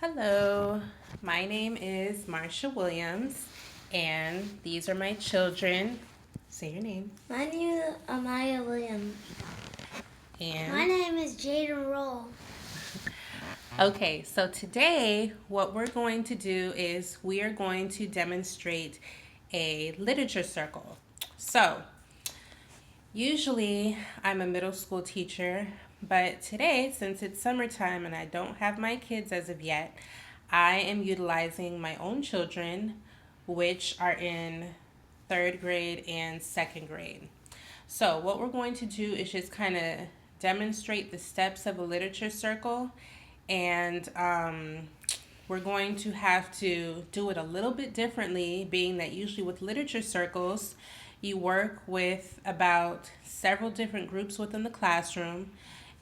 Hello, my name is Marsha Williams, and these are my children. Say your name. My name is Amaya Williams. My And name is Jaden Roll. okay, so today what we're going to do is we are going to demonstrate a literature circle. So, usually I'm a middle school teacher, but today, since it's summertime and I don't have my kids as of yet, I am utilizing my own children, which are in third grade and second grade. So, what we're going to do is just kind of demonstrate the steps of a literature circle, and we're going to have to do it a little bit differently, being that usually with literature circles, you work with about several different groups within the classroom,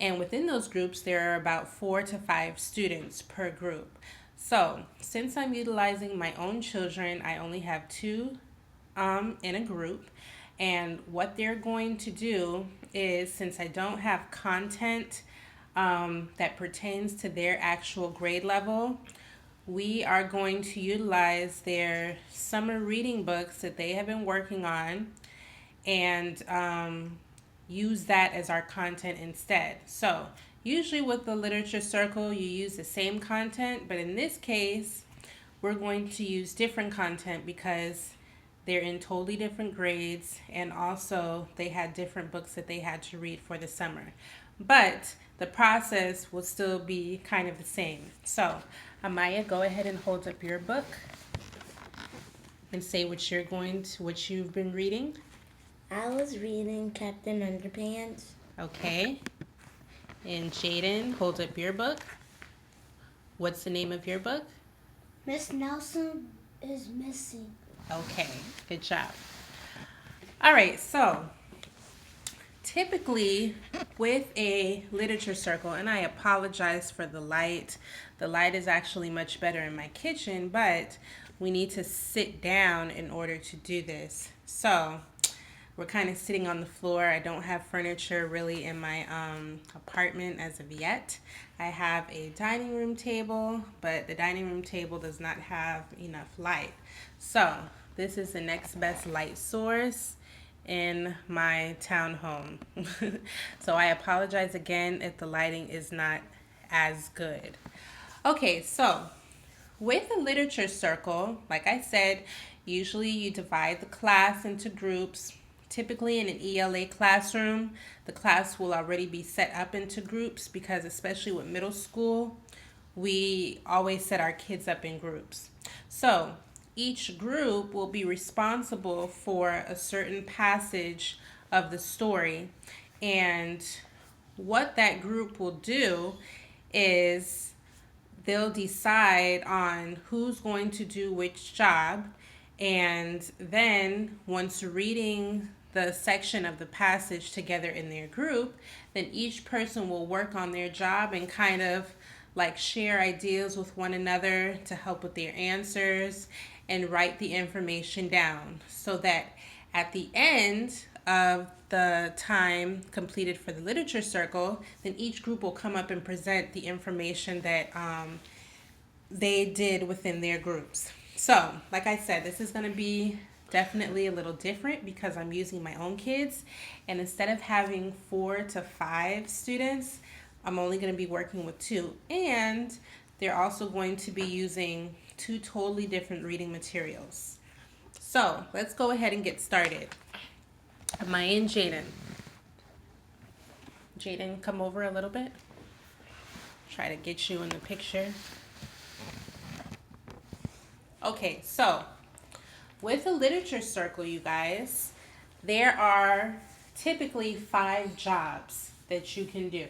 and within those groups, there are about 4 to 5 students per group. So, since I'm utilizing my own children, I only have two in a group. And what they're going to do is, since I don't have content that pertains to their actual grade level, we are going to utilize their summer reading books that they have been working on and use that as our content instead. So, usually with the literature circle, you use the same content, but in this case, we're going to use different content because they're in totally different grades, and also they had different books that they had to read for the summer. But the process will still be kind of the same. So, Amaya, go ahead and hold up your book and say what you've been reading. I was reading Captain Underpants. Okay. And Jaden, hold up your book. What's the name of your book? Miss Nelson is missing. Okay, good job. All right, so typically with a literature circle, and I apologize for the light. The light is actually much better in my kitchen, but we need to sit down in order to do this. So we're kind of sitting on the floor. I don't have furniture really in my apartment as of yet. I have a dining room table, but the dining room table does not have enough light. So this is the next best light source in my townhome. So I apologize again if the lighting is not as good. Okay, so with a literature circle, like I said, usually you divide the class into groups. Typically in an ELA classroom, the class will already be set up into groups because, especially with middle school, we always set our kids up in groups. So each group will be responsible for a certain passage of the story. And what that group will do is they'll decide on who's going to do which job. And then once reading the section of the passage together in their group, then each person will work on their job and kind of like share ideas with one another to help with their answers and write the information down so that at the end of the time completed for the literature circle, then each group will come up and present the information that they did within their groups. So, like I said, this is going to be definitely a little different because I'm using my own kids. And instead of having 4 to 5 students, I'm only going to be working with two. And they're also going to be using two totally different reading materials. So, let's go ahead and get started. Amaya and Jaden. Jaden, come over a little bit. Try to get you in the picture. Okay, so with a literature circle, you guys, there are typically 5 jobs that you can do.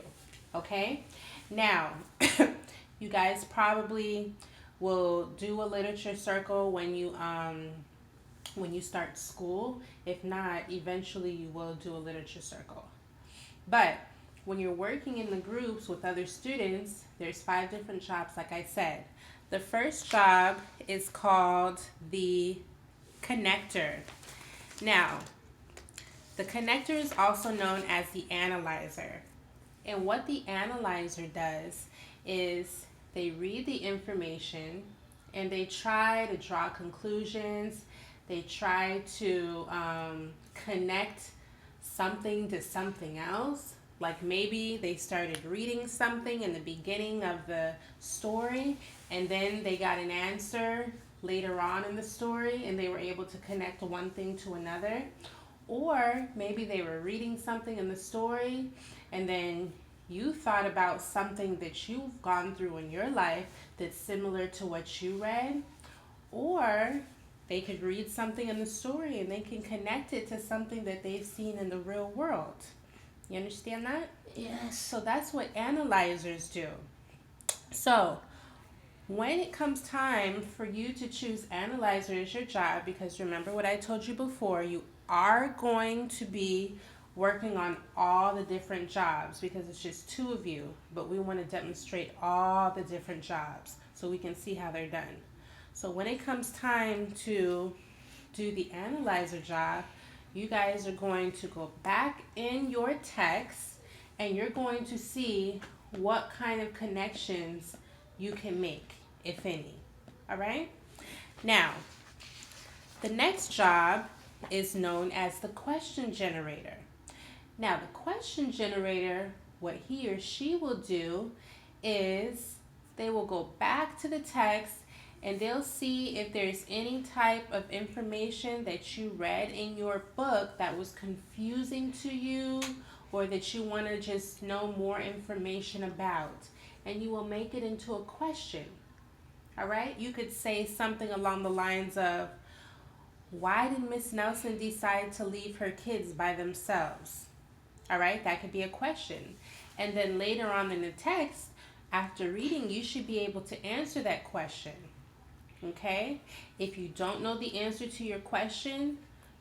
Okay? Now, you guys probably will do a literature circle when you start school. If not, eventually you will do a literature circle. But when you're working in the groups with other students, there's 5 different jobs, like I said. The first job is called the connector. Now, the connector is also known as the analyzer. And what the analyzer does is they read the information, and they try to draw conclusions. They try to connect something to something else. Like maybe they started reading something in the beginning of the story, and then they got an answer later on in the story, and they were able to connect one thing to another. Or maybe they were reading something in the story, and then you thought about something that you've gone through in your life that's similar to what you read. Or they could read something in the story and they can connect it to something that they've seen in the real world. You understand that? Yes. So that's what analyzers do. So when it comes time for you to choose analyzer as your job, because remember what I told you before, you are going to be working on all the different jobs because it's just two of you, but we want to demonstrate all the different jobs so we can see how they're done. So when it comes time to do the analyzer job, you guys are going to go back in your text and you're going to see what kind of connections you can make, if any. All right? Now, the next job is known as the question generator. Now, the question generator, what he or she will do is they will go back to the text and they'll see if there's any type of information that you read in your book that was confusing to you or that you want to just know more information about. And you will make it into a question. All right? You could say something along the lines of, why did Miss Nelson decide to leave her kids by themselves? All right, that could be a question. And then later on in the text, after reading, you should be able to answer that question. Okay? If you don't know the answer to your question,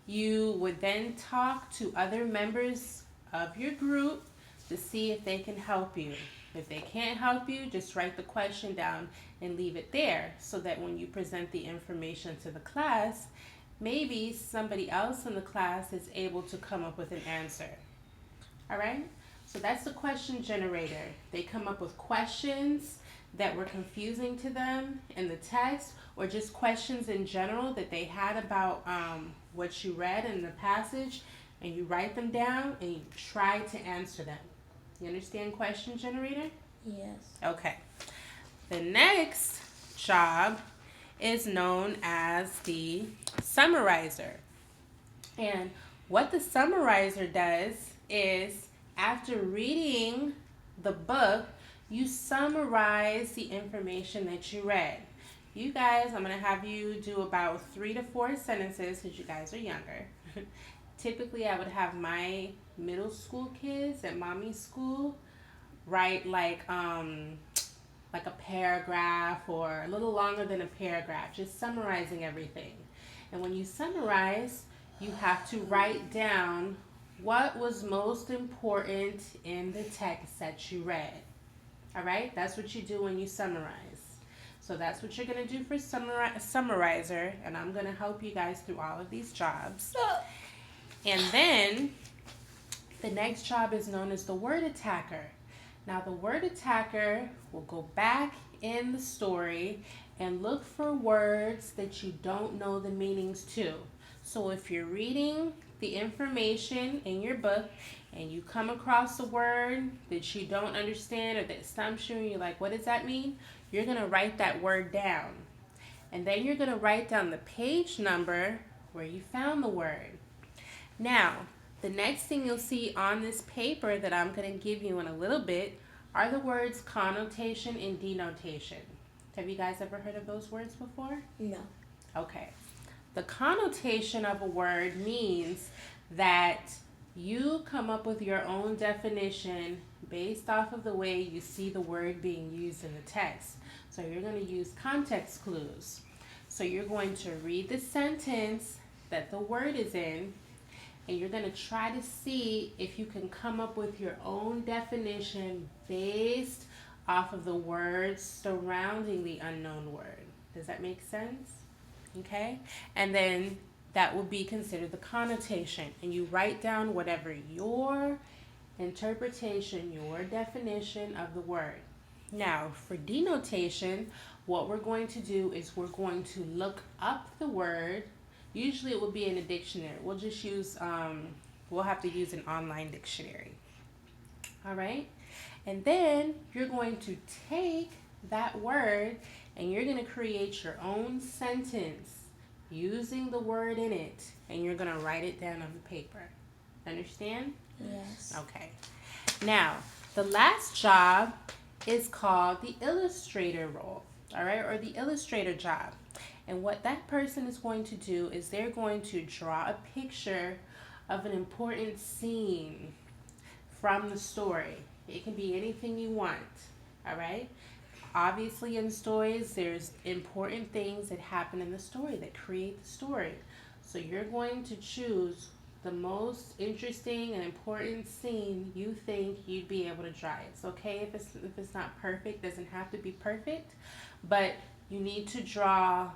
you would then talk to other members of your group to see if they can help you. If they can't help you, just write the question down and leave it there so that when you present the information to the class, maybe somebody else in the class is able to come up with an answer. All right? So that's the question generator. They come up with questions that were confusing to them in the text or just questions in general that they had about what you read in the passage, and you write them down and you try to answer them. You understand question generator? Yes. Okay. The next job is known as the summarizer. And what the summarizer does is after reading the book, you summarize the information that you read. You guys, I'm going to have you do about 3 to 4 sentences because you guys are younger. Typically, I would have my middle school kids at mommy's school write like a paragraph or a little longer than a paragraph, just summarizing everything. And when you summarize, you have to write down what was most important in the text that you read. All right? That's what you do when you summarize. So that's what you're going to do for summarizer, and I'm going to help you guys through all of these jobs. And then the next job is known as the word attacker. Now, the word attacker will go back in the story and look for words that you don't know the meanings to. So if you're reading the information in your book and you come across a word that you don't understand or that stumps you and you're like, what does that mean? You're going to write that word down. And then you're going to write down the page number where you found the word. Now, the next thing you'll see on this paper that I'm going to give you in a little bit are the words connotation and denotation. Have you guys ever heard of those words before? No. Okay. The connotation of a word means that you come up with your own definition based off of the way you see the word being used in the text. So you're going to use context clues. So you're going to read the sentence that the word is in, and you're going to try to see if you can come up with your own definition based off of the words surrounding the unknown word. Does that make sense? Okay? And then that will be considered the connotation. And you write down whatever your interpretation, your definition of the word. Now, for denotation, what we're going to do is we're going to look up the word. Usually it will be in a dictionary. We'll just use, we'll have to use an online dictionary. All right? And then you're going to take that word and you're going to create your own sentence using the word in it. And you're going to write it down on the paper. Understand? Yes. Okay. Now, the last job is called the illustrator role, all right, or the illustrator job. And what that person is going to do is they're going to draw a picture of an important scene from the story. It can be anything you want, all right? Obviously, in stories, there's important things that happen in the story that create the story. So you're going to choose the most interesting and important scene you think you'd be able to draw. It's okay if it's not perfect, doesn't have to be perfect, but you need to draw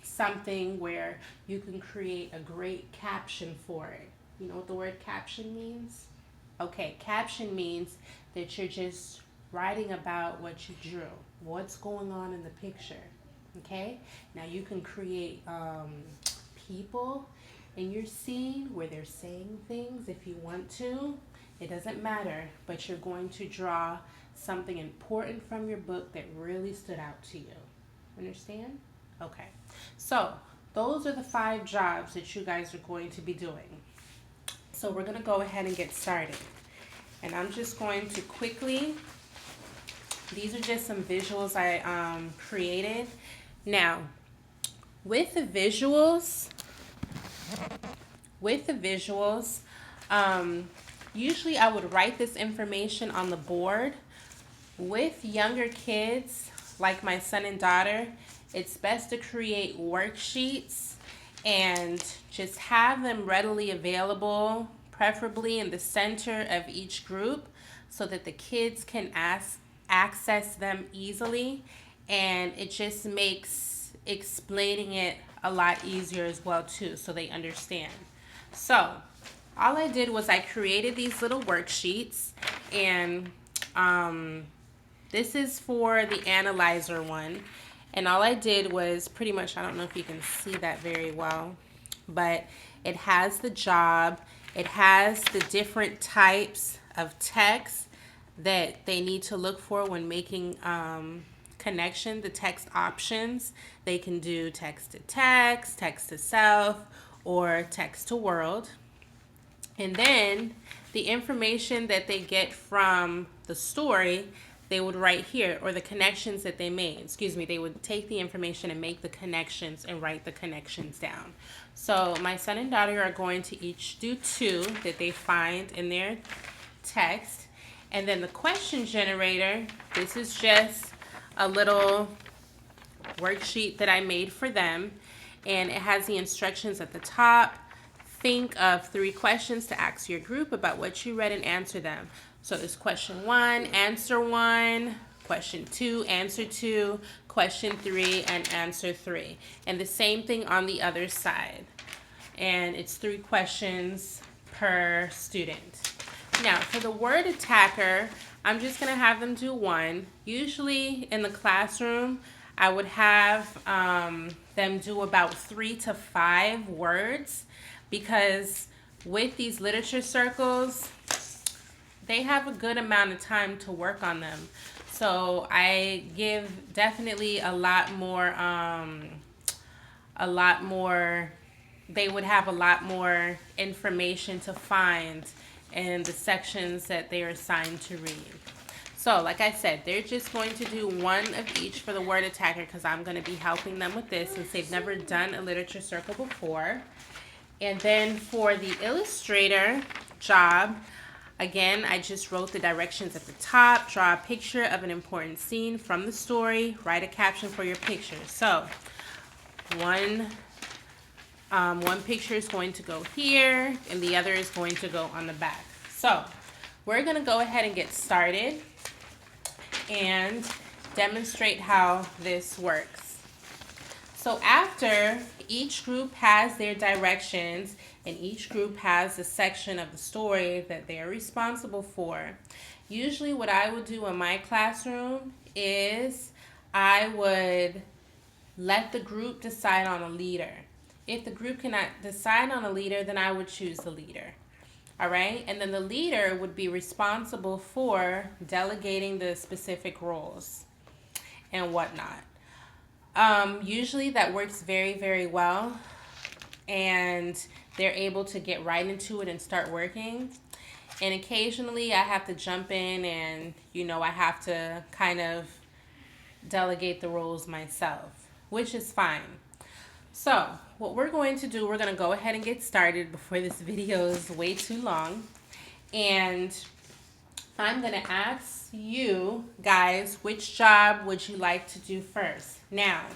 something where you can create a great caption for it. You know what the word caption means? Okay, caption means that you're just writing about what you drew, what's going on in the picture. Okay, now you can create people in your scene where they're saying things if you want to. It doesn't matter, but you're going to draw something important from your book that really stood out to you. Understand? Okay. So those are the 5 jobs that you guys are going to be doing. So we're going to go ahead and get started. And I'm just going to quickly, these are just some visuals I created. Now, with the visuals, usually I would write this information on the board. With younger kids, like my son and daughter, it's best to create worksheets and just have them readily available, preferably in the center of each group, so that the kids can access them easily, and it just makes explaining it a lot easier as well too, so they understand. So all I did was I created these little worksheets, and this is for the analyzer one, and all I did was pretty much, I don't know if you can see that very well, but it has the job, it has the different types of text that they need to look for when making connection, the text options. They can do text to self, or text to world. And then the information that they get from the story, they would write here, or the connections that they made. Excuse me, they would take the information and make the connections and write the connections down. So my son and daughter are going to each do 2 that they find in their text. And then the question generator, this is just a little worksheet that I made for them, and it has the instructions at the top. Think of 3 questions to ask your group about what you read and answer them. So there's question 1, answer 1, question 2, answer 2, question 3, and answer 3. And the same thing on the other side. And it's 3 questions per student. Now, for the word attacker, I'm just going to have them do 1. Usually in the classroom, I would have them do about 3 to 5 words, because with these literature circles, they have a good amount of time to work on them. So I give definitely a lot more, they would have a lot more information to find in the sections that they are assigned to read. So like I said, they're just going to do 1 of each for the word attacker, because I'm going to be helping them with this since they've never done a literature circle before. And then for the illustrator job, again, I just wrote the directions at the top. Draw a picture of an important scene from the story. Write a caption for your picture. So one picture is going to go here, and the other is going to go on the back. So we're going to go ahead and get started and demonstrate how this works. So after each group has their directions and each group has a section of the story that they are responsible for, usually what I would do in my classroom is I would let the group decide on a leader. If the group cannot decide on a leader, then I would choose the leader. All right, and then the leader would be responsible for delegating the specific roles and whatnot. Usually that works very, very well, and they're able to get right into it and start working. And occasionally I have to jump in and, I have to kind of delegate the roles myself, which is fine. So, what we're going to do, we're going to go ahead and get started before this video is way too long. And I'm going to ask you guys, which job would you like to do first? Now,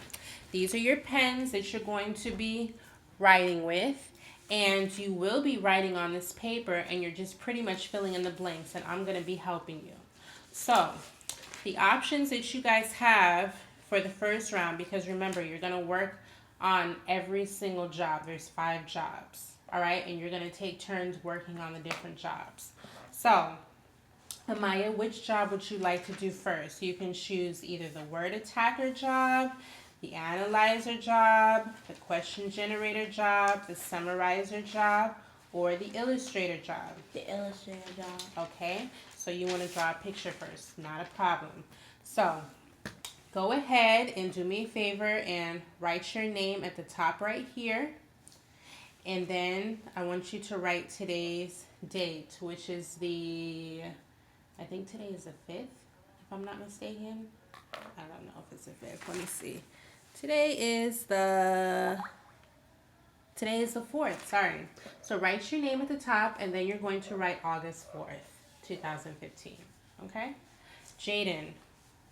these are your pens that you're going to be writing with. And you will be writing on this paper, and you're just pretty much filling in the blanks, and I'm going to be helping you. So, the options that you guys have for the first round, because remember, you're going to work on every single job. There's 5 jobs, all right? And you're going to take turns working on the different jobs. So, Amaya, which job would you like to do first? You can choose either the word attacker job, the analyzer job, the question generator job, the summarizer job, or the illustrator job. The illustrator job. Okay, so you want to draw a picture first, not a problem. So go ahead and do me a favor and write your name at the top right here. And then I want you to write today's date, which is I think today is the 5th, if I'm not mistaken. I don't know if it's the 5th. Let me see. Today is the 4th, sorry. So write your name at the top, and then you're going to write August 4th, 2015, okay? Jaden,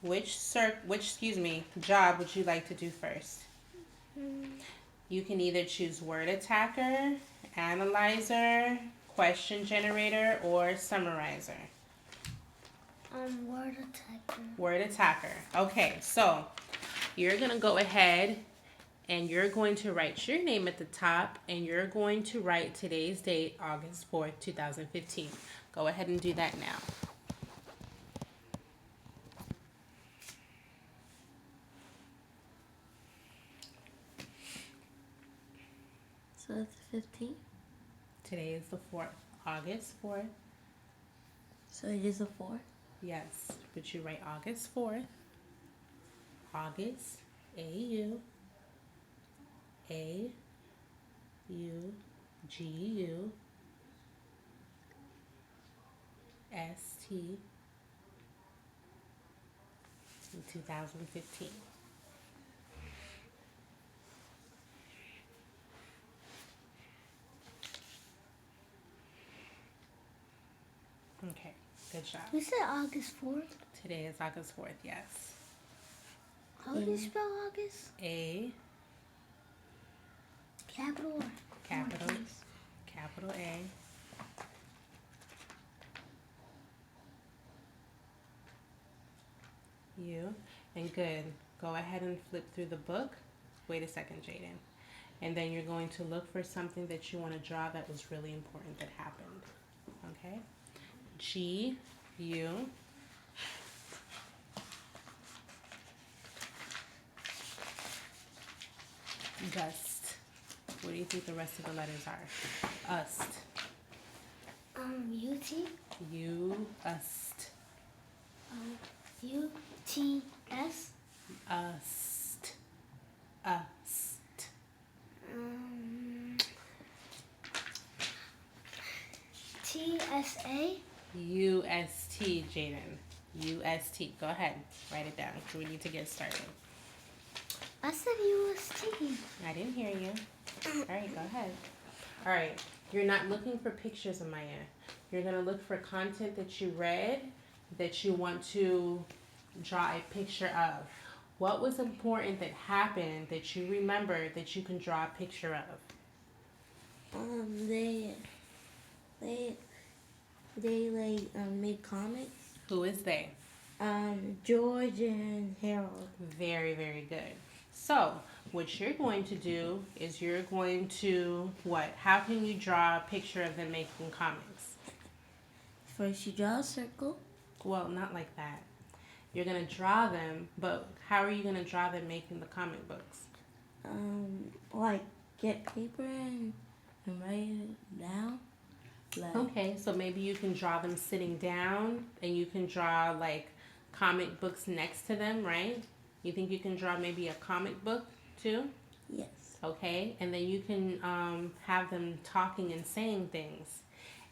which job would you like to do first? You can either choose word attacker, analyzer, question generator, or summarizer. Word attacker. Word attacker. Okay, so you're going to go ahead and you're going to write your name at the top, and you're going to write today's date, August 4th, 2015. Go ahead and do that now. So it's the 15th? Today is the 4th, August 4th. So it is the 4th? Yes, but you write August 4th. August, A-U, A-U-G-U, S-T, in 2015. Okay, good job. You said August 4th? Today is August 4th, yes. How do you spell August? A, Capital or? capital A, U, and good. Go ahead and flip through the book. Wait a second, Jaden. And then you're going to look for something that you want to draw that was really important that happened. Okay? G, U, Gust. What do you think the rest of the letters are? Ust. U-T? U-ust. U-T-S? Ust. Ust. T-S-A? U-S-T, Jaden. U-S-T. Go ahead. Write it down. We need to get started. I said U-S-T. I didn't hear you. All right, go ahead. All right. You're not looking for pictures, Amaya. You're going to look for content that you read that you want to draw a picture of. What was important that happened that you remember that you can draw a picture of? They made comics. Who is they? George and Harold. Very, very good. So, what you're going to do is you're going to, what? How can you draw a picture of them making comics? First you draw a circle. Well, not like that. You're gonna draw them, but how are you gonna draw them making the comic books? Like get paper and write it down. Like, Okay, so maybe you can draw them sitting down and you can draw like comic books next to them, right? You think you can draw maybe a comic book too? yes. Okay, and then you can have them talking and saying things.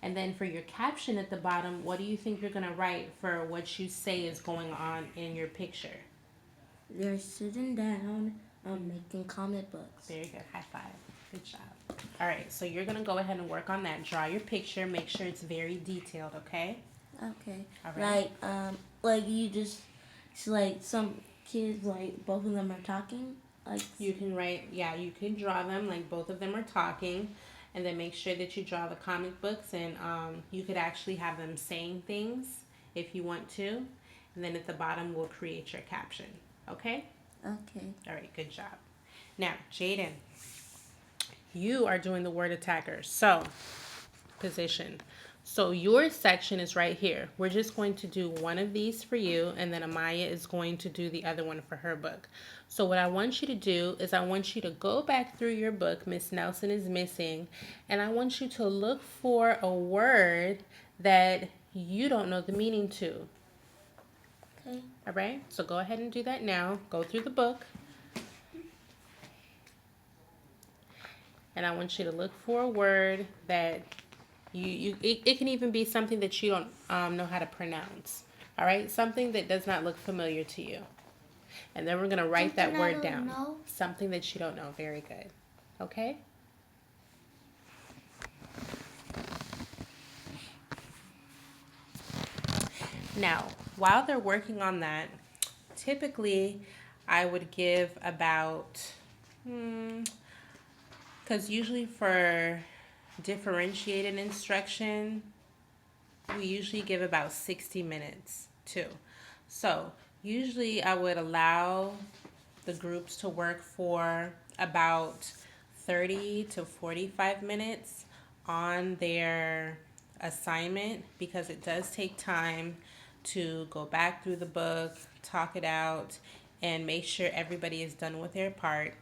And then for your caption at the bottom, what do you think you're going to write for what you say is going on in your picture? They're sitting down, making comic books. Very good. High five. Good job. All right, so you're going to go ahead and work on that. Draw your picture. Make sure it's very detailed, okay? Okay. All right. Like you just, it's like some kids, like both of them are talking. Like You can write, yeah, you can draw them like both of them are talking. And then make sure that you draw the comic books, and you could actually have them saying things if you want to. And then at the bottom, we'll create your caption. Okay? okay. All right, good job. Now, Jaden, you are doing the word attacker. So, position. So your section is right here. We're just going to do one of these for you, and then Amaya is going to do the other one for her book. So what I want you to do is I want you to go back through your book, Miss Nelson is Missing, and I want you to look for a word that you don't know the meaning to. Okay. All right? So go ahead and do that now. Go through the book. And I want you to look for a word that it can even be something that you don't know how to pronounce. All right? Something that does not look familiar to you. And then we're going to write that word down. Know. Something that you don't know. Very good. Okay? Now, while they're working on that, typically I would give about, because usually for differentiated instruction, we usually give about 60 minutes too. So usually I would allow the groups to work for about 30 to 45 minutes on their assignment, because it does take time to go back through the book, talk it out, and make sure everybody is done with their part.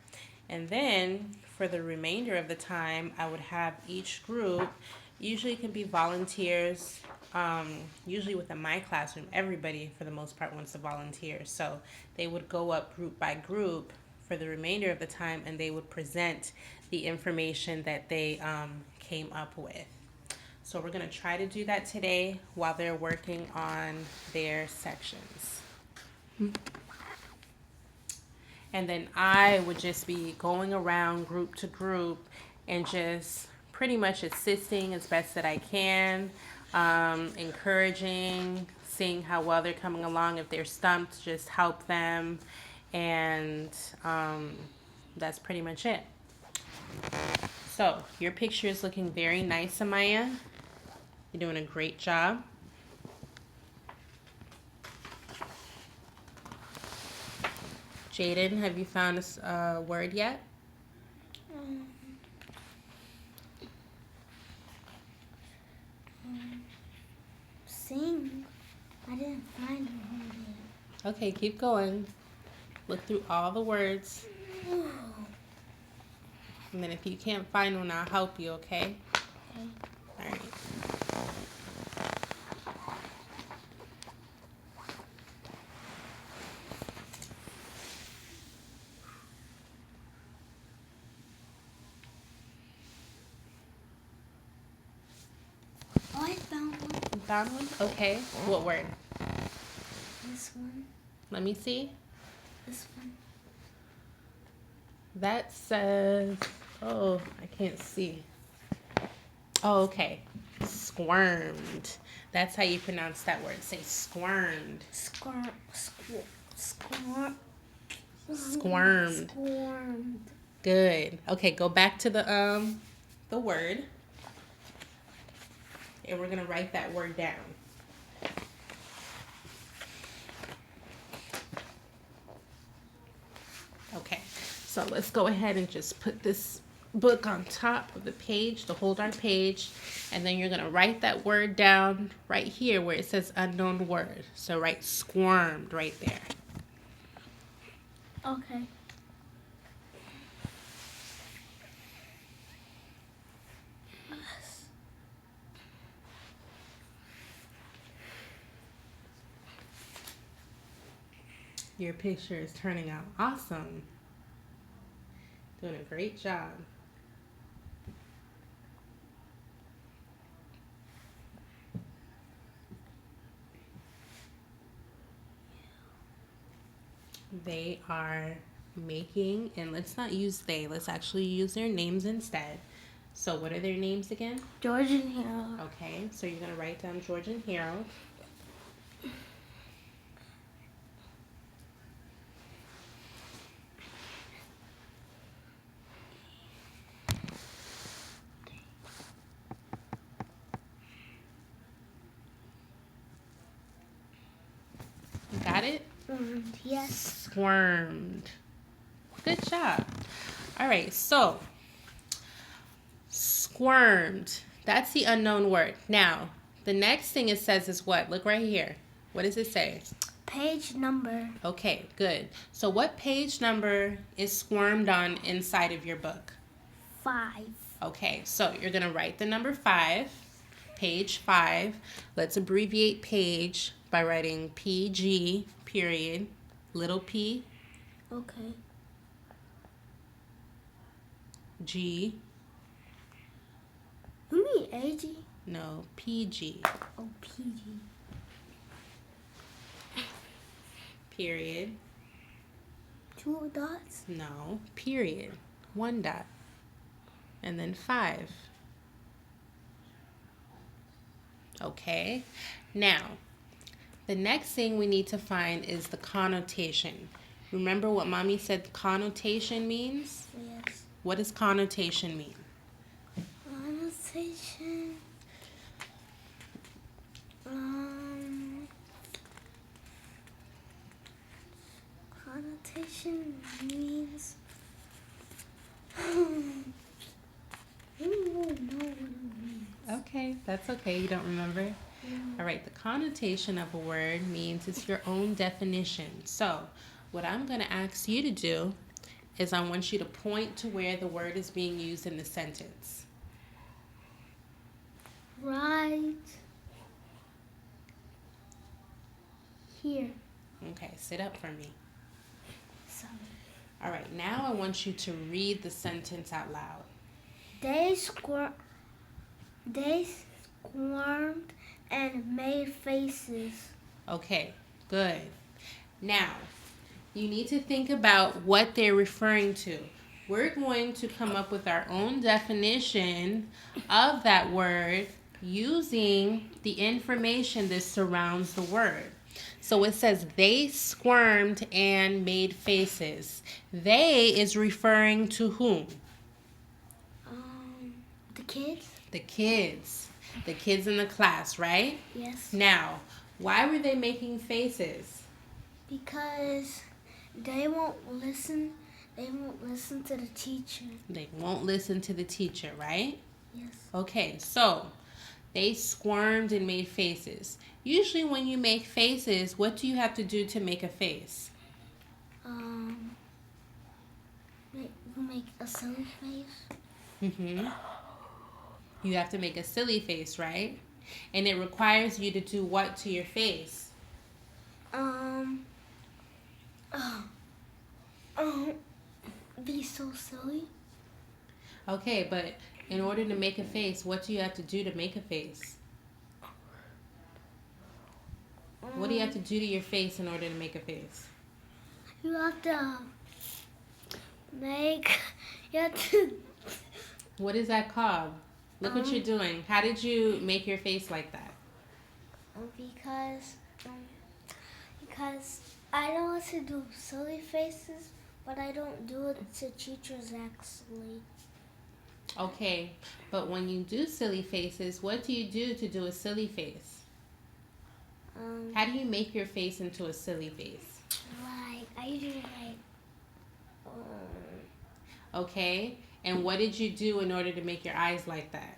And then for the remainder of the time, I would have each group, usually it can be volunteers, usually within my classroom, everybody for the most part wants to volunteer. So they would go up group by group for the remainder of the time, and they would present the information that they came up with. So we're going to try to do that today while they're working on their sections. And then I would just be going around group to group and just pretty much assisting as best that I can, encouraging, seeing how well they're coming along. If they're stumped, just help them. And that's pretty much it. So your picture is looking very nice, Amaya. You're doing a great job. Jaden, have you found a word yet? Sing. I didn't find a word yet. Okay, keep going. Look through all the words. And then if you can't find one, I'll help you, okay? Okay. All right. Oh, I found one. You found one? Okay. What word? This one. Let me see. This one. That says, oh, I can't see. Oh, okay. Squirmed. That's how you pronounce that word. Say squirmed. Squirmed. Squirmed. Squirmed. Good. Okay, go back to the word. And we're gonna write that word down. Okay, so let's go ahead and just put this book on top of the page to hold our page, and then you're going to write that word down right here where it says unknown word. So write squirmed right there. Okay. Your picture is turning out awesome. Doing a great job. They are making, and let's not use they, let's actually use their names instead. So what are their names again? George and Harold. Okay, so you're going to write down George and Harold. Got it? Yes. Squirmed. Good job. All right, so squirmed. That's the unknown word. Now, the next thing it says is what? Look right here. What does it say? Page number. Okay, good. So what page number is squirmed on inside of your book? 5. Okay, so you're going to write the number 5, page 5. Let's abbreviate page by writing PG, period, little p, Okay. G, You mean AG? no, PG, Oh, PG. period, 2 dots? no, period, 1 dot, and then 5. Okay, now, the next thing we need to find is the connotation. Remember what Mommy said connotation means? Yes. What does connotation mean? Connotation. Connotation means. I don't know what it means. Okay, that's okay. You don't remember? All right, the connotation of a word means it's your own definition. So, what I'm going to ask you to do is I want you to point to where the word is being used in the sentence. Right here. Okay, sit up for me. Sorry. All right, now I want you to read the sentence out loud. They squirmed and made faces. Okay, good. Now, you need to think about what they're referring to. We're going to come up with our own definition of that word using the information that surrounds the word. So it says they squirmed and made faces. They is referring to whom? The kids? The kids. The kids in the class, right? Yes. Now, why were they making faces? Because they won't listen. They won't listen to the teacher. They won't listen to the teacher, right? Yes. Okay, so they squirmed and made faces. Usually when you make faces, what do you have to do to make a face? You make a silly face. Mm-hmm. You have to make a silly face, right? And it requires you to do what to your face? Be so silly. Okay, but in order to make a face, what do you have to do to make a face? What do you have to do to your face in order to make a face? You have to make. You have to. What is that called? Look what you're doing. How did you make your face like that? Because I don't want to do silly faces, but I don't do it to teachers actually. Okay, but when you do silly faces, what do you do to do a silly face? How do you make your face into a silly face? Like I do Okay, And what did you do in order to make your eyes like that?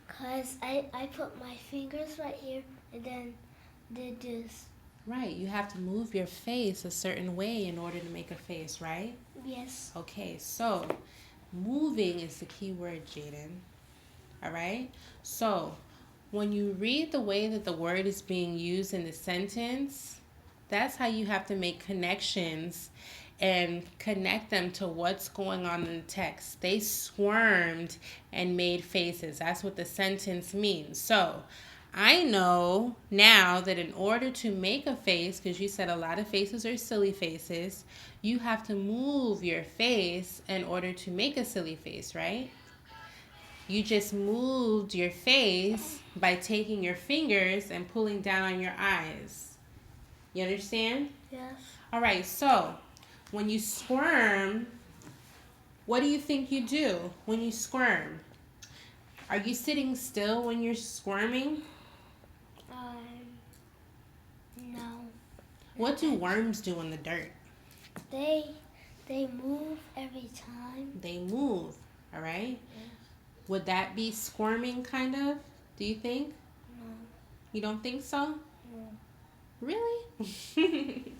Because I put my fingers right here and then did this. Right, you have to move your face a certain way in order to make a face, right? Yes. Okay, so moving is the key word, Jaden. All right? So when you read the way that the word is being used in the sentence, that's how you have to make connections and connect them to what's going on in the text. They squirmed and made faces. That's what the sentence means. So I know now that in order to make a face, because you said a lot of faces are silly faces, you have to move your face in order to make a silly face, right? You just moved your face by taking your fingers and pulling down on your eyes. You understand? Yes. All right, so when you squirm, what do you think you do when you squirm? Are you sitting still when you're squirming? No. What do worms do in the dirt? They move every time. They move, all right? Would that be squirming, kind of? Do you think? No. You don't think so? No. Really?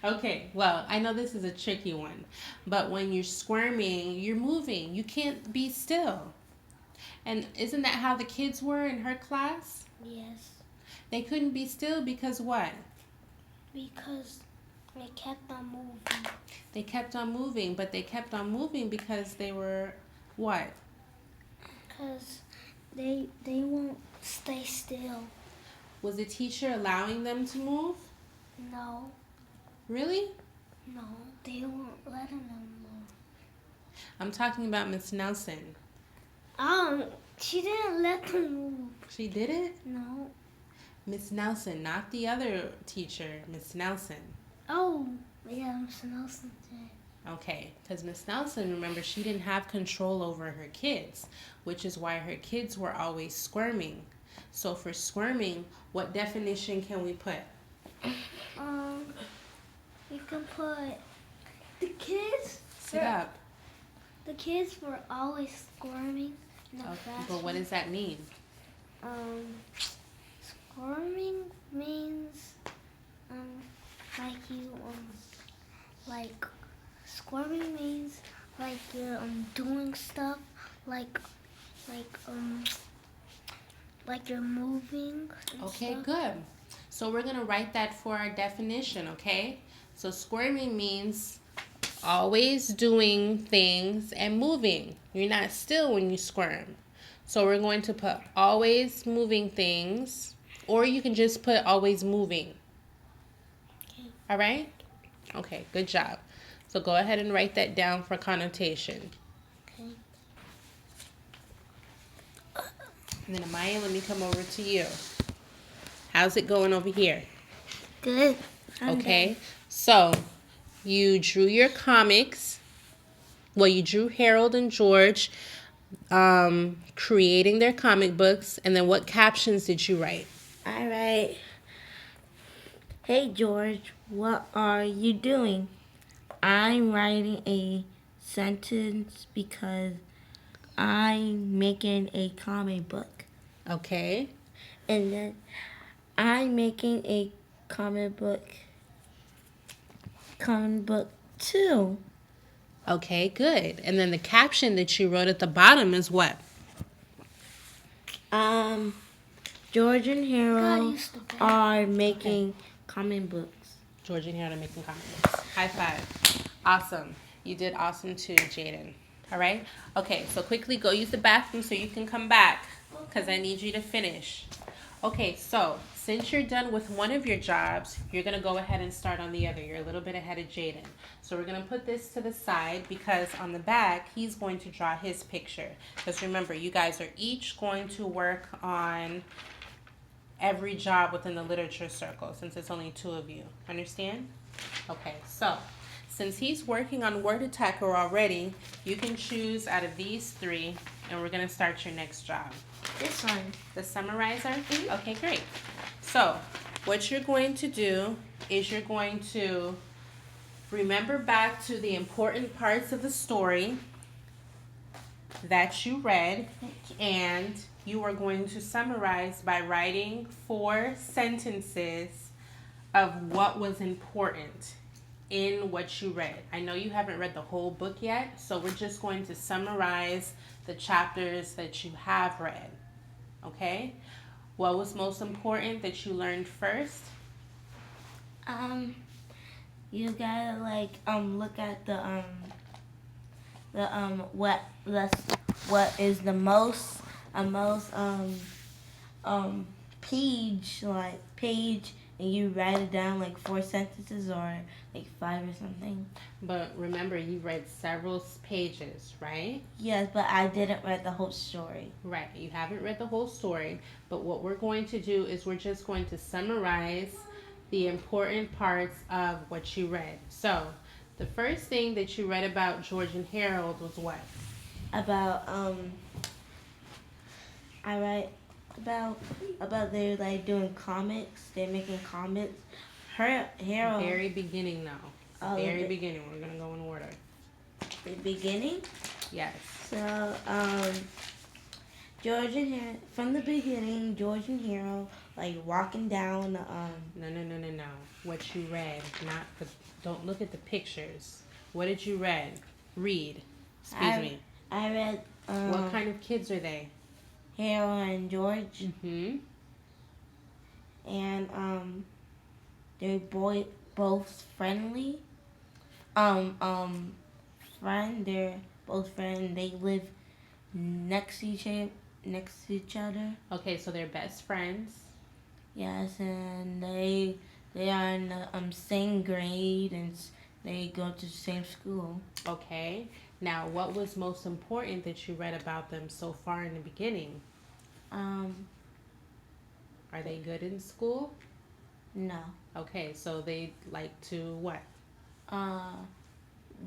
Okay, well, I know this is a tricky one, but when you're squirming, you're moving. You can't be still. And isn't that how the kids were in her class? Yes. They couldn't be still because what? Because they kept on moving. They kept on moving, but they kept on moving because they were what? Because they won't stay still. Was the teacher allowing them to move? No. Really? No. They won't let them move. I'm talking about Miss Nelson. She didn't let them move. She did it? No. Miss Nelson, not the other teacher, Miss Nelson. Oh, yeah, Miss Nelson did. Okay, because Miss Nelson, remember, she didn't have control over her kids, which is why her kids were always squirming. So for squirming, what definition can we put? You can put the kids. Sit up. The kids were always squirming in the Okay, classroom. but what does that mean? Squirming means like squirming means like you're doing stuff like you're moving. And Okay, stuff. good. So we're going to write that for our definition, okay? So squirming means always doing things and moving. You're not still when you squirm. So we're going to put always moving things, or you can just put always moving. Okay. All right? Okay, good job. So go ahead and write that down for connotation. Okay. And then Amaya, let me come over to you. How's it going over here? Good. Okay, so you drew your comics. Well, you drew Harold and George creating their comic books. And then what captions did you write? All right. Hey, George, what are you doing? I'm writing a sentence because I'm making a comic book. Okay. And then I'm making a comic book too. Okay, good. And then the caption that you wrote at the bottom is what? George and God Harold used to be. are making comic books. George and Harold are making comic books. High five. Awesome. You did awesome too, Jaden. All right? Okay, so quickly go use the bathroom so you can come back because I need you to finish. Okay, so since you're done with one of your jobs, you're going to go ahead and start on the other. You're a little bit ahead of Jaden. So we're going to put this to the side because on the back, he's going to draw his picture. Because remember, you guys are each going to work on every job within the literature circle since it's only two of you. Understand? Okay, so since he's working on Word Attacker already, you can choose out of these three and we're going to start your next job. This one. The summarizer? Okay, great. So what you're going to do is you're going to remember back to the important parts of the story that you read, and you are going to summarize by writing 4 sentences of what was important in what you read. I know you haven't read the whole book yet, so we're just going to summarize the chapters that you have read. Okay? What was most important that you learned first? You gotta like look at the what is the most page, and you write it down like 4 sentences or like 5 or something. But remember, you read several pages, right? Yes, but I didn't read the whole story. Right. You haven't read the whole story, but what we're going to do is we're just going to summarize the important parts of what you read. So, the first thing that you read about George and Harold was what? About I write about they're like doing comics. They're making comics. Harold. Very beginning now. Oh, Very beginning. We're gonna go in order. The beginning. Yes. So George and Harold, from the beginning, George and Harold like walking down. No. What you read, not the. Don't look at the pictures. What did you read? Excuse me. I read. What kind of kids are they? Harold and George. Mm-hmm. And they're both friendly. They're both friends. They live next to each other. Okay, so they're best friends. Yes, and they are in the same grade, and they go to the same school. Okay. Now, what was most important that you read about them so far in the beginning? Are they good in school? No. Okay, so they like to what?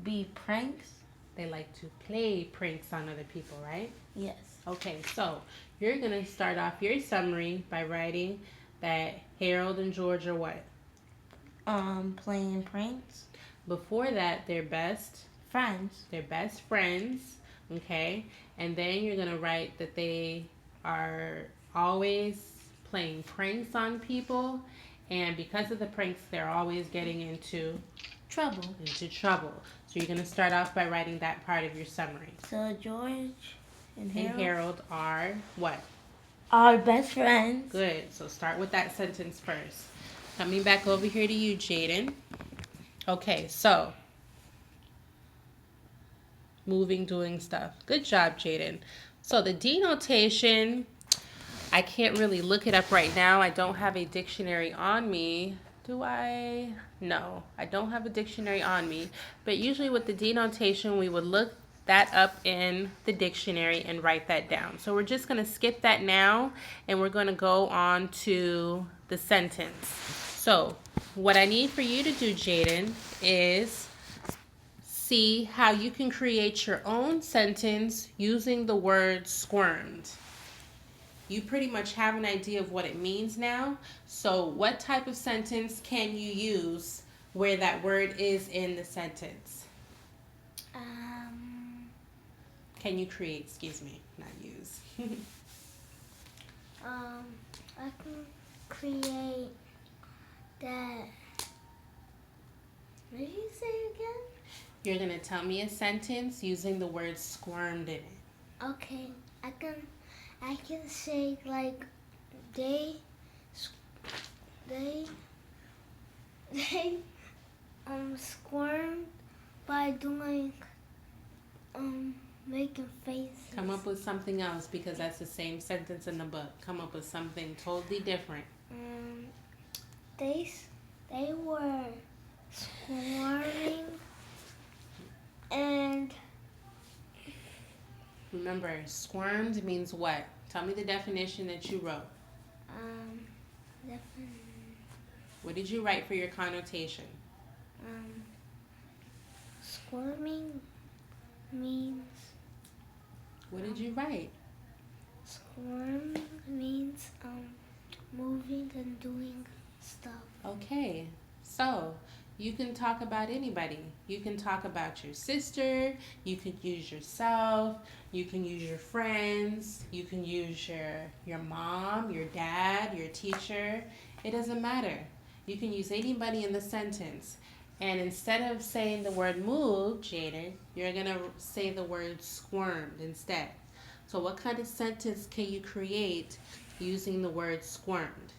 Be pranks. They like to play pranks on other people, right? Yes. Okay, so you're going to start off your summary by writing that Harold and George are what? Playing pranks. Before that, they're best friends. They're best friends, okay? And then you're going to write that they are always playing pranks on people, and because of the pranks, they're always getting into trouble. So you're going to start off by writing that part of your summary. So George and Harold are what? Are best friends. Good. So start with that sentence first. Coming back over here to you, Jaden. Okay, so moving, doing stuff. Good job, Jaden. So the denotation, I can't really look it up right now. I don't have a dictionary on me. Do I? No, I don't have a dictionary on me. But usually with the denotation, we would look that up in the dictionary and write that down. So we're just going to skip that now, and we're going to go on to the sentence. So what I need for you to do, Jaden, is see how you can create your own sentence using the word squirmed. You pretty much have an idea of what it means now. So what type of sentence can you use where that word is in the sentence? Can you create, not use. I can create that. What did you say again? You're going to tell me a sentence using the word squirmed in it. Okay, I can say like they squirmed by doing making faces. Come up with something else, because that's the same sentence in the book. Come up with something totally different. They were squirming, and remember, squirmed means what? Tell me the definition that you wrote. What did you write for your connotation? Squirming means. What did you write? Squirm means moving and doing stuff. Okay, so You can talk about anybody. You can talk about your sister. You can use yourself. You can use your friends. You can use your mom, your dad, your teacher. It doesn't matter. You can use anybody in the sentence. And instead of saying the word move, Jaden, you're going to say the word squirmed instead. So what kind of sentence can you create using the word squirmed?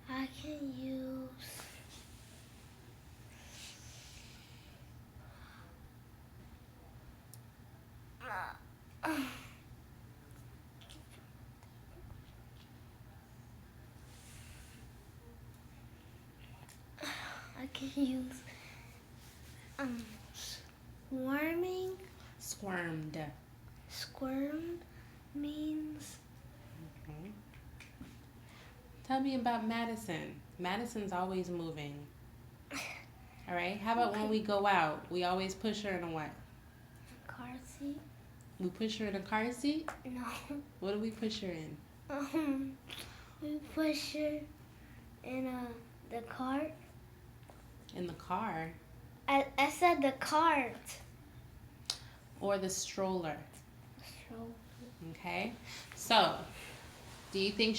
I can use I can use swarming. Squirmed. Squirmed means Okay. Tell me about Madison. Madison's always moving. All right. How about when we go out? We always push her in a what? car seat. We push her in a car seat? No. What do we push her in? We push her in the cart. In the car I said the cart. or the stroller. So, Okay. So, do you think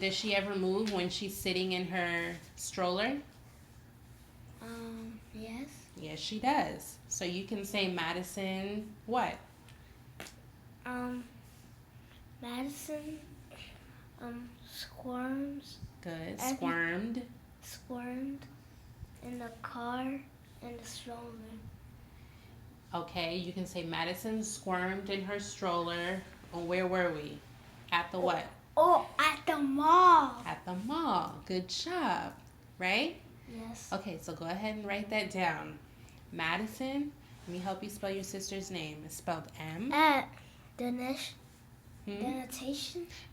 does she ever move when she's sitting in her stroller? yes. Yes, she does. So you can say Madison what? Madison squirms Good. Every- Squirmed. squirmed in the car and the stroller. Okay, you can say Madison squirmed in her stroller. Oh, where were we? At the what? Oh, at the mall. At the mall. Good job. Right? Yes. Okay, so go ahead and write that down. Madison, let me help you spell your sister's name. It's spelled M. Denotation.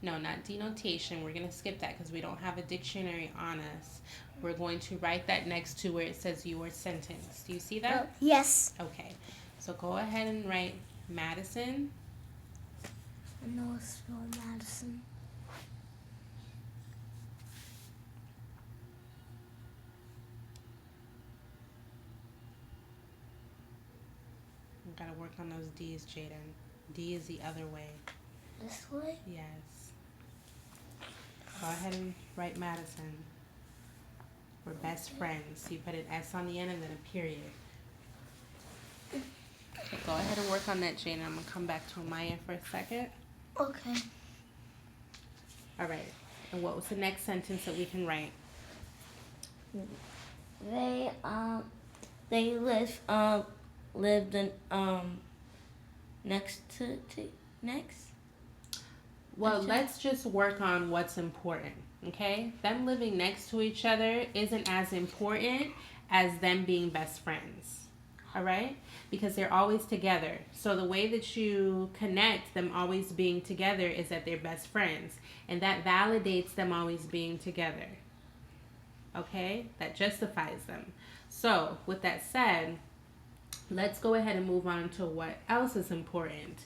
No, not denotation. We're going to skip that because we don't have a dictionary on us. We're going to write that next to where it says your sentence. Do you see that? Yes. Okay. So go ahead and write Madison. I know it's spelled Madison. We've got to work on those D's, Jaden. D is the other way. This way? Yes. Go ahead and write Madison. We're best friends. You put an S on the end and then a period. Okay, go ahead and work on that, Jaden. I'm going to come back to Amaya for a second. Okay. All right. And what was the next sentence that we can write? They lived in next to next. Well, Okay. let's just work on what's important, okay? Them living next to each other isn't as important as them being best friends, all right? Because they're always together. So the way that you connect them always being together is that they're best friends. And that validates them always being together, okay? That justifies them. So with that said, let's go ahead and move on to what else is important.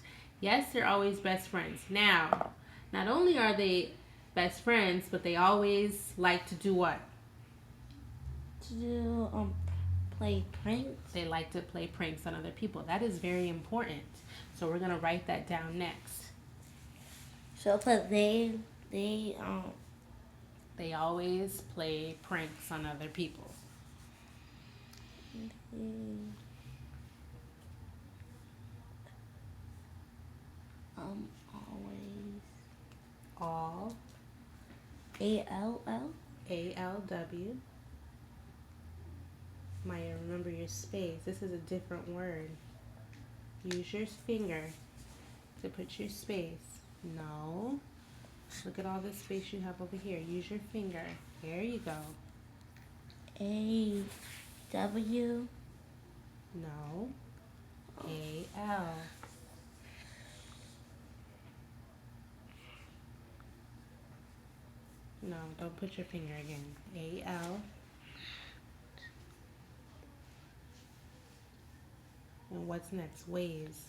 Yes, they're always best friends. Now, not only are they best friends, but they always like to do what? To do play pranks. They like to play pranks on other people. That is very important. So we're going to write that down next. So put they always play pranks on other people. Always All ALL. ALW. Maya, remember your space. This is a different word. Use your finger to put your space. No. Look at all the space you have over here. Use your finger. There you go. AW. No. AL. No, don't put your finger again. AL. And what's next? Ways.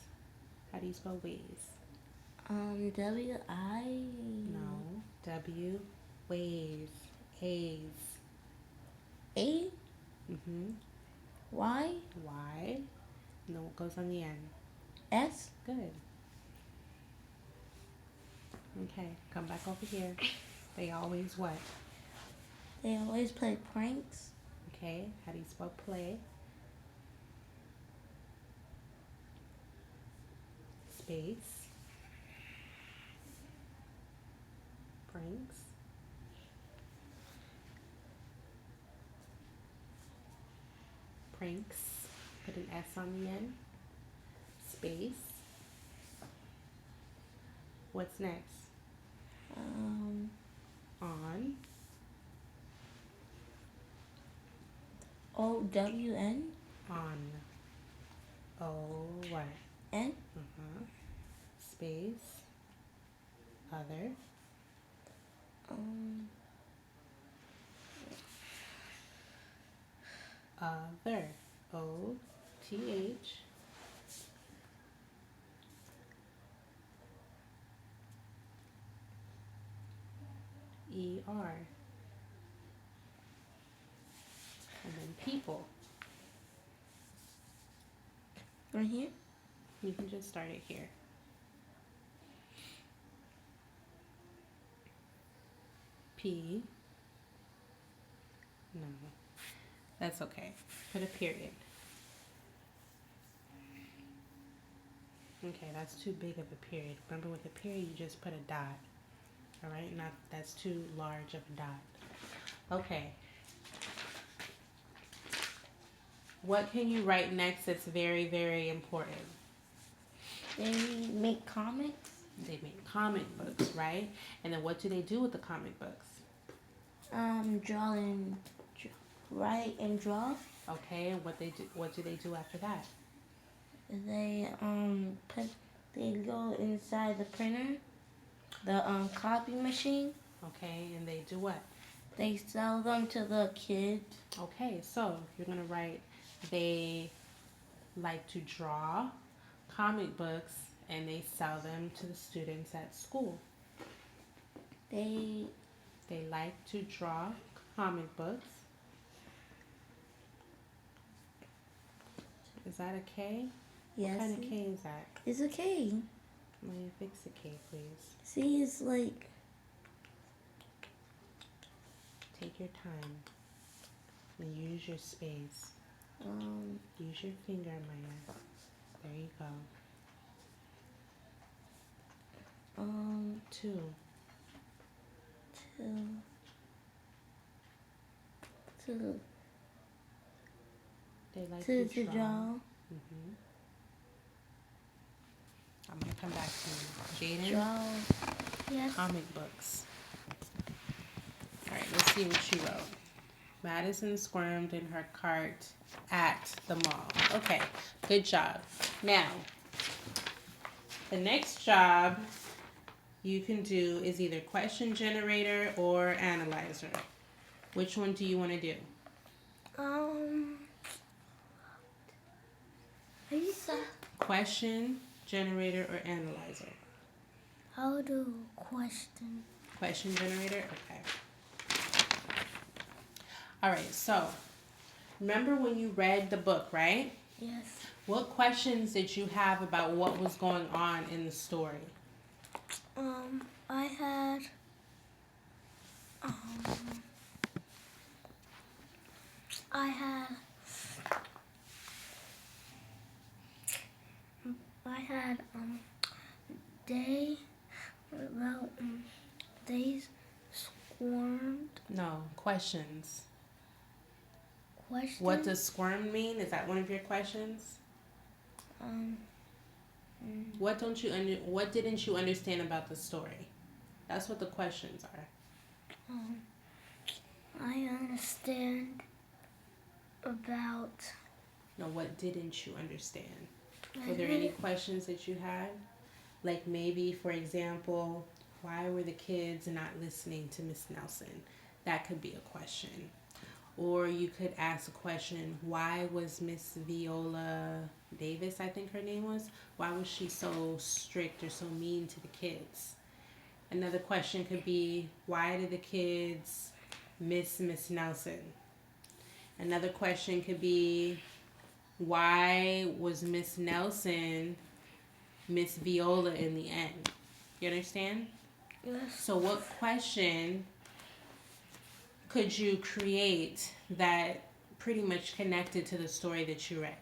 How do you spell ways? WI. No. W. Ways. A's. A, Mm-hmm. Y, Y. No, what goes on the end? S. Good. Okay, come back over here. They always what? They always play pranks. Okay, how do you spell play? Space. Pranks. Pranks. Put an S on the end. Space. What's next? On. OWN. On. O what? N. Space. Other. Um, Other. OTH. ER. And then people. right here. You can just start it here. P. No. That's okay. Put a period. Okay, that's too big of a period. Remember, with a period, you just put a dot. All right, not that's too large of a dot. Okay. What can you write next that's very, very important? They make comics. They make comic books, right? And then what do they do with the comic books? Draw and write and draw. Okay, and what do they do after that? They they go inside the printer, the copy machine. Okay, and they do what? They sell them to the kids. Okay, so you're gonna write they like to draw comic books and they sell them to the students at school. They They like to draw comic books. Is that a K? yes. What kind of K is that? It's okay. Let me fix the K, please. See, it's like Take your time and use your space. Use your finger, Maya. There you go. 2. to They like to to draw. draw. I'm gonna come back to you. Jaden, Draw. Yes. comic books. All right, let's see what she wrote. Madison squirmed in her cart at the mall. Okay, good job. Now, the next job you can do is either question generator or analyzer. Which one do you want to do? Question generator or analyzer? How do question? Question generator? Okay. All right, so remember when you read the book, right? Yes. What questions did you have about what was going on in the story? I had they about they squirmed. No, questions. Question. What does squirm mean? Is that one of your questions? What didn't you understand about the story? That's what the questions are. I understand about. No, what didn't you understand? Were there any questions that you had? Like maybe, for example, why were the kids not listening to Miss Nelson? That could be a question. Or you could ask a question, why was Miss Viola Davis, I think her name was, why was she so strict or so mean to the kids? Another question could be, why did the kids miss Miss Nelson? Another question could be, why was Miss Nelson Miss Viola in the end? You understand? Yes. So what question could you create that pretty much connected to the story that you read?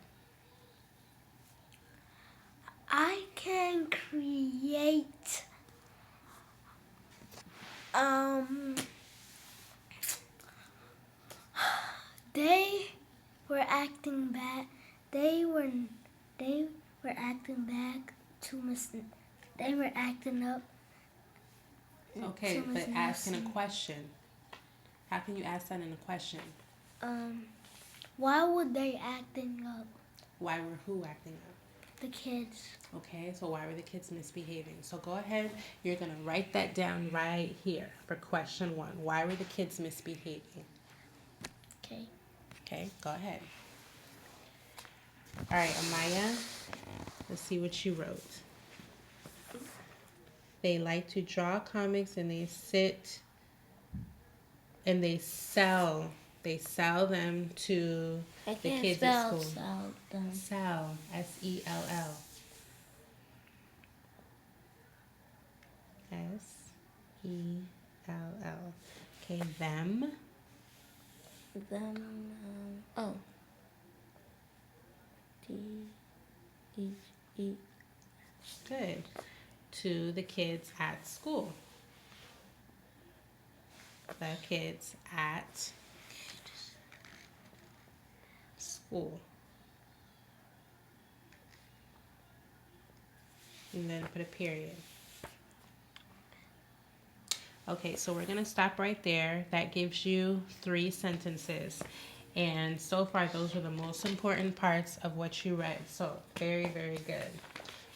I can create they were acting bad. They were acting back to Miss. They were acting up. Okay, to Miss but asking a Nelson. question. How can you ask that in a question? Why would they acting up? Why were who acting up? The kids. Okay, so why were the kids misbehaving? So go ahead, you're going to write that down right here for question 1. Why were the kids misbehaving? Okay. Okay, go ahead. All right, Amaya, let's see what you wrote. They like to draw comics and they sit and they sell. They sell them to I the can't kids at spell school. them. Sell, S-E-L-L. S-E-L-L. Okay, them. Them. T-H-E. Good. To the kids at school. The kids at school. And then put a period. Okay, so we're going to stop right there. That gives you 3 sentences. And so far, those are the most important parts of what you read. So very, very good.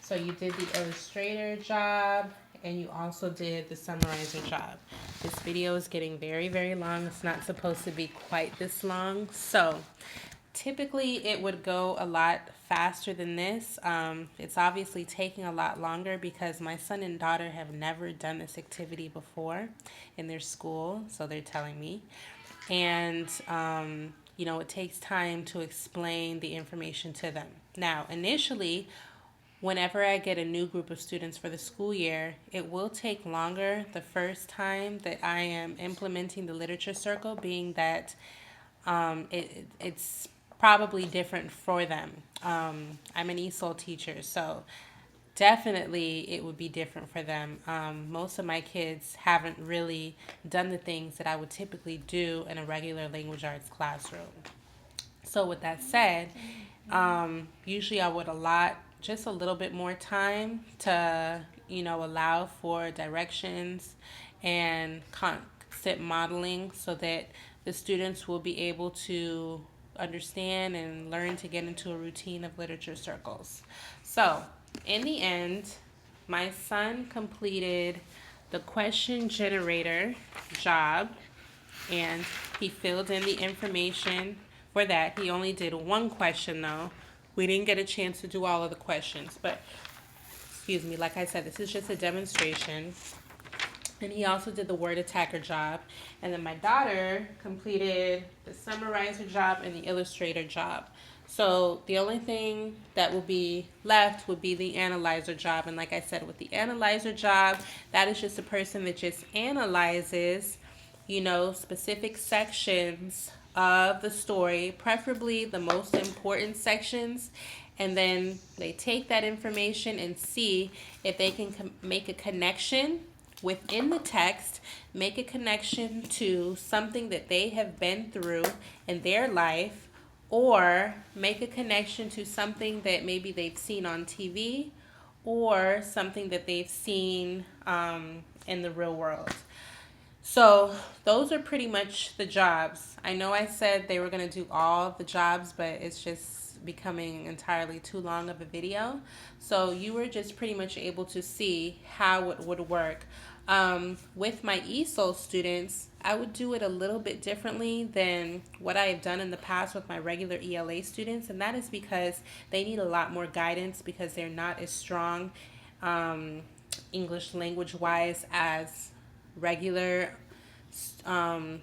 So you did the illustrator job and you also did the summarizer job. This video is getting very, very long. It's not supposed to be quite this long. So typically it would go a lot faster than this. It's obviously taking a lot longer because my son and daughter have never done this activity before in their school, so they're telling me. And, you know, it takes time to explain the information to them. Now, initially, whenever I get a new group of students for the school year, it will take longer the first time that I am implementing the literature circle, being that it's probably different for them. I'm an ESOL teacher, so definitely it would be different for them. Most of my kids haven't really done the things that I would typically do in a regular language arts classroom. So with that said, usually I would allot just a little bit more time to, you know, allow for directions and constant modeling so that the students will be able to understand and learn to get into a routine of literature circles. So in the end, my son completed the question generator job and he filled in the information for that. He only did 1 question though. We didn't get a chance to do all of the questions, but excuse me, like I said, this is just a demonstration. And he also did the word attacker job. And then my daughter completed the summarizer job and the illustrator job. So the only thing that will be left would be the analyzer job. And like I said, with the analyzer job, that is just a person that just analyzes, you know, specific sections of the story, preferably the most important sections. And then they take that information and see if they can make a connection within the text, make a connection to something that they have been through in their life, or make a connection to something that maybe they've seen on TV or something that they've seen in the real world. So those are pretty much the jobs. I know I said they were going to do all the jobs, but it's just becoming entirely too long of a video. So you were just pretty much able to see how it would work. With my ESOL students, I would do it a little bit differently than what I have done in the past with my regular ELA students, and that is because they need a lot more guidance because they're not as strong English language wise as regular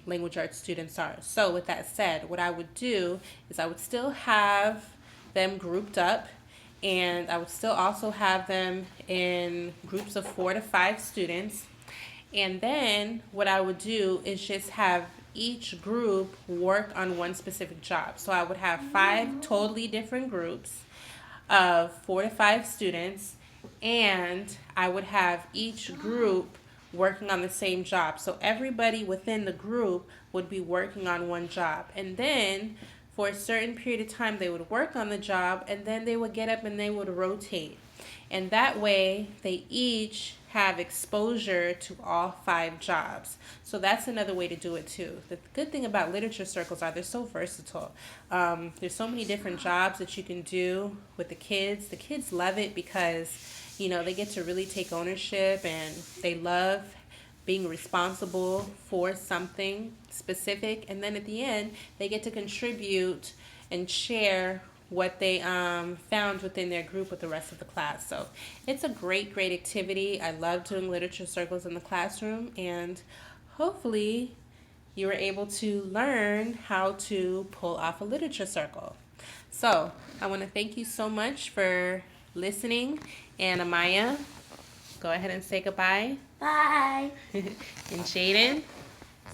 language arts students are. So with that said, what I would do is I would still have them grouped up, and I would still also have them in groups of 4 to 5 students. And then what I would do is just have each group work on one specific job. So I would have 5 totally different groups of 4 to 5 students, and I would have each group working on the same job. So everybody within the group would be working on one job. And then for a certain period of time, they would work on the job, and then they would get up and they would rotate. And that way, they each have exposure to all 5 jobs. So that's another way to do it too. The good thing about literature circles are they're so versatile. There's so many different jobs that you can do with the kids. The kids love it because, you know, they get to really take ownership, and they love being responsible for something specific. And then at the end, they get to contribute and share what they found within their group with the rest of the class. So it's a great activity. I love doing literature circles in the classroom, and hopefully you were able to learn how to pull off a literature circle. So I want to thank you so much for listening, and Amaya, go ahead and say goodbye. Bye. And Jaden,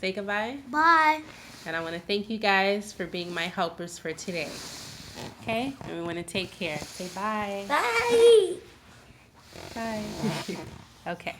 say goodbye. Bye. And I want to thank you guys for being my helpers for today. Okay? And we want to take care. Say bye. Bye. Bye. Okay.